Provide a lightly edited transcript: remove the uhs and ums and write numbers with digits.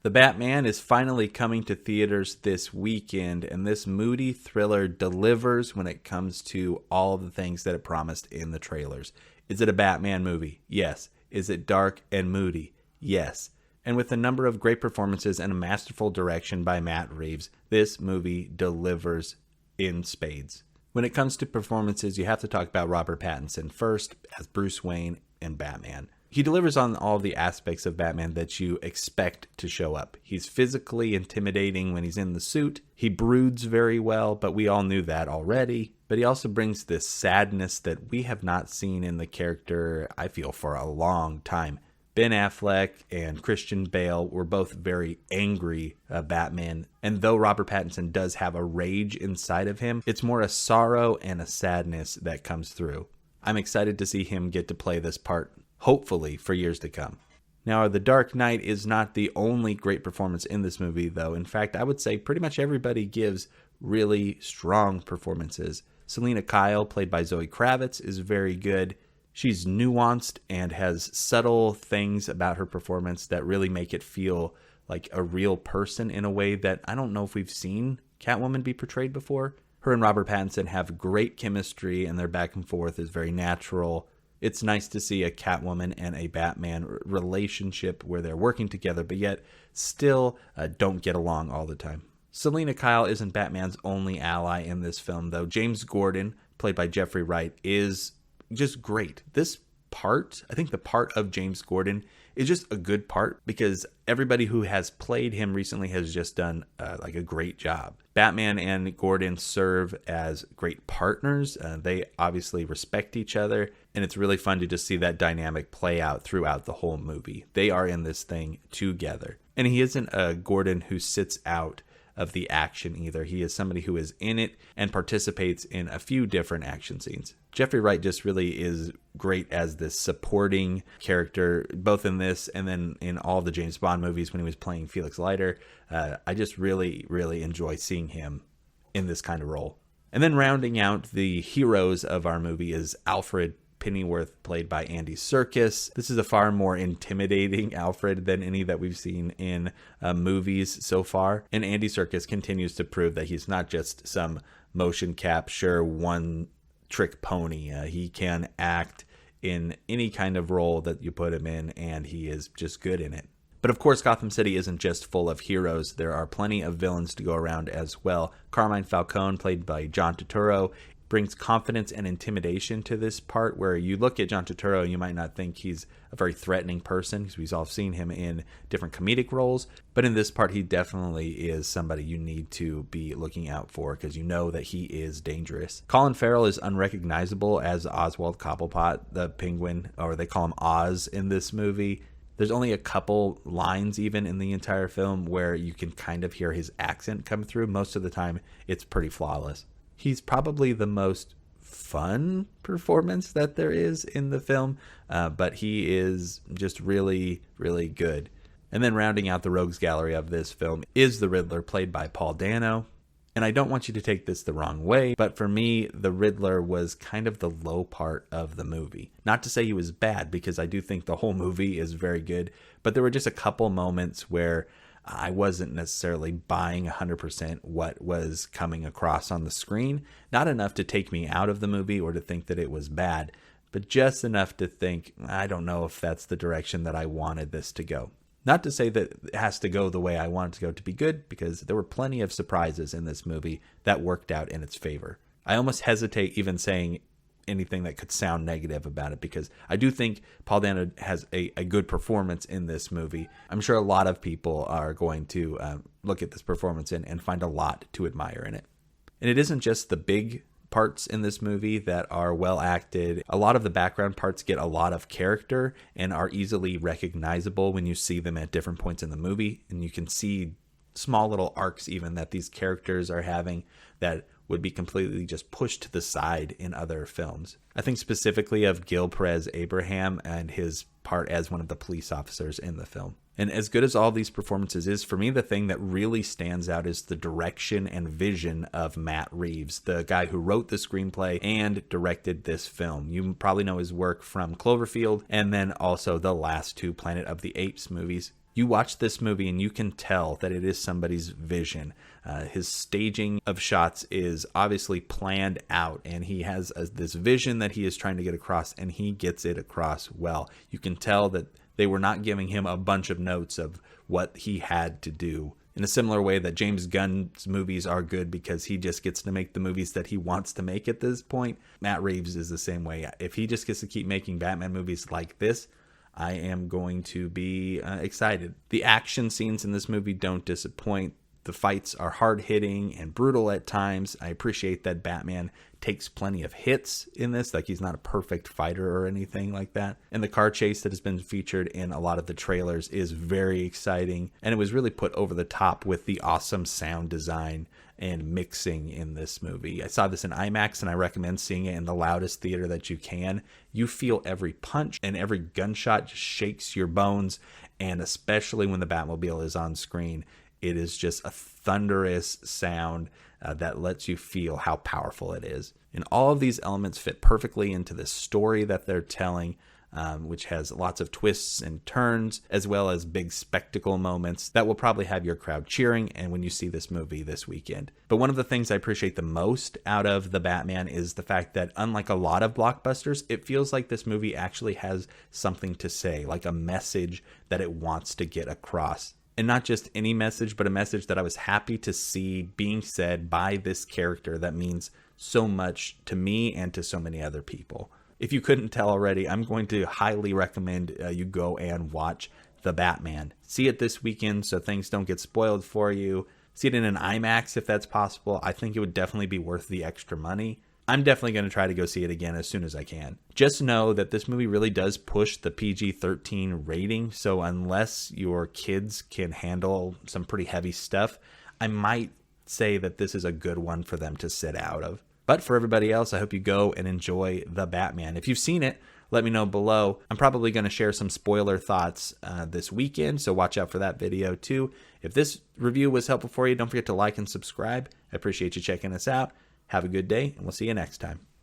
The Batman is finally coming to theaters this weekend, and this moody thriller delivers when it comes to all of the things that it promised in the trailers. Is it a Batman movie? Yes. Is it dark and moody? Yes. And with a number of great performances and a masterful direction by Matt Reeves, this movie delivers in spades. When it comes to performances, you have to talk about Robert Pattinson first as Bruce Wayne and Batman. He delivers on all the aspects of Batman that you expect to show up. He's physically intimidating when he's in the suit. He broods very well, but we all knew that already. But he also brings this sadness that we have not seen in the character, I feel, for a long time. Ben Affleck and Christian Bale were both very angry Batman. And though Robert Pattinson does have a rage inside of him, it's more a sorrow and a sadness that comes through. I'm excited to see him get to play this part, hopefully, for years to come. Now, The Dark Knight is not the only great performance in this movie, though. In fact, I would say pretty much everybody gives really strong performances. Selina Kyle, played by Zoe Kravitz, is very good. She's nuanced and has subtle things about her performance that really make it feel like a real person in a way that I don't know if we've seen Catwoman be portrayed before. Her and Robert Pattinson have great chemistry, and their back and forth is very natural. It's nice to see a Catwoman and a Batman relationship where they're working together, but yet still don't get along all the time. Selina Kyle isn't Batman's only ally in this film, though. James Gordon, played by Jeffrey Wright, is just great. This part, I think the part of James Gordon is just a good part because everybody who has played him recently has just done like a great job. Batman and Gordon serve as great partners. They obviously respect each other, and it's really fun to just see that dynamic play out throughout the whole movie. They are in this thing together. And he isn't a Gordon who sits out of the action either. He is somebody who is in it and participates in a few different action scenes. Jeffrey Wright just really is great as this supporting character, both in this and then in all the James Bond movies when he was playing Felix Leiter. I just really, really enjoy seeing him in this kind of role. And then rounding out the heroes of our movie is Alfred Pennyworth, played by Andy Serkis. This is a far more intimidating Alfred than any that we've seen in movies so far. And Andy Serkis continues to prove that he's not just some motion capture, one-trick pony. He can act in any kind of role that you put him in, and he is just good in it. But of course, Gotham City isn't just full of heroes. There are plenty of villains to go around as well. Carmine Falcone, played by John Turturro, brings confidence and intimidation to this part, where you look at John Turturro and you might not think he's a very threatening person because we've all seen him in different comedic roles. But in this part, he definitely is somebody you need to be looking out for because you know that he is dangerous. Colin Farrell is unrecognizable as Oswald Cobblepot, the Penguin, or they call him Oz in this movie. There's only a couple lines even in the entire film where you can kind of hear his accent come through. Most of the time, it's pretty flawless. He's probably the most fun performance that there is in the film, but he is just really, really good. And then rounding out the rogues gallery of this film is the Riddler, played by Paul Dano. And I don't want you to take this the wrong way, but for me, the Riddler was kind of the low part of the movie. Not to say he was bad, because I do think the whole movie is very good, but there were just a couple moments where I wasn't necessarily buying 100% what was coming across on the screen. Not enough to take me out of the movie or to think that it was bad, but just enough to think, I don't know if that's the direction that I wanted this to go. Not to say that it has to go the way I want it to go to be good, because there were plenty of surprises in this movie that worked out in its favor. I almost hesitate even saying anything that could sound negative about it, because I do think Paul Dano has a good performance in this movie. I'm sure a lot of people are going to look at this performance and find a lot to admire in it. And it isn't just the big parts in this movie that are well acted. A lot of the background parts get a lot of character and are easily recognizable when you see them at different points in the movie, and you can see small little arcs even that these characters are having that would be completely just pushed to the side in other films. I think specifically of Gil Perez Abraham and his part as one of the police officers in the film. And as good as all these performances is, for me, the thing that really stands out is the direction and vision of Matt Reeves, the guy who wrote the screenplay and directed this film. You probably know his work from Cloverfield and then also the last two Planet of the Apes movies. You watch this movie and you can tell that it is somebody's vision. His staging of shots is obviously planned out, and he has this vision that he is trying to get across, and he gets it across well. You can tell that they were not giving him a bunch of notes of what he had to do. In a similar way that James Gunn's movies are good because he just gets to make the movies that he wants to make at this point, Matt Reeves is the same way. If he just gets to keep making Batman movies like this, I am going to be excited. The action scenes in this movie don't disappoint. The fights are hard-hitting and brutal at times. I appreciate that Batman takes plenty of hits in this, like he's not a perfect fighter or anything like that. And the car chase that has been featured in a lot of the trailers is very exciting, and it was really put over the top with the awesome sound design and mixing in this movie. I saw this in IMAX, and I recommend seeing it in the loudest theater that you can. You feel every punch, and every gunshot just shakes your bones, and especially when the Batmobile is on screen, it is just a thunderous sound that lets you feel how powerful it is. And all of these elements fit perfectly into the story that they're telling, which has lots of twists and turns, as well as big spectacle moments that will probably have your crowd cheering and when you see this movie this weekend. But one of the things I appreciate the most out of The Batman is the fact that, unlike a lot of blockbusters, it feels like this movie actually has something to say, like a message that it wants to get across. And not just any message, but a message that I was happy to see being said by this character that means so much to me and to so many other people. If you couldn't tell already, I'm going to highly recommend you go and watch The Batman. See it this weekend so things don't get spoiled for you. See it in an IMAX if that's possible. I think it would definitely be worth the extra money. I'm definitely going to try to go see it again as soon as I can. Just know that this movie really does push the PG-13 rating, so unless your kids can handle some pretty heavy stuff, I might say that this is a good one for them to sit out of. But for everybody else, I hope you go and enjoy The Batman. If you've seen it, let me know below. I'm probably going to share some spoiler thoughts this weekend, so watch out for that video too. If this review was helpful for you, don't forget to like and subscribe. I appreciate you checking us out. Have a good day, and we'll see you next time.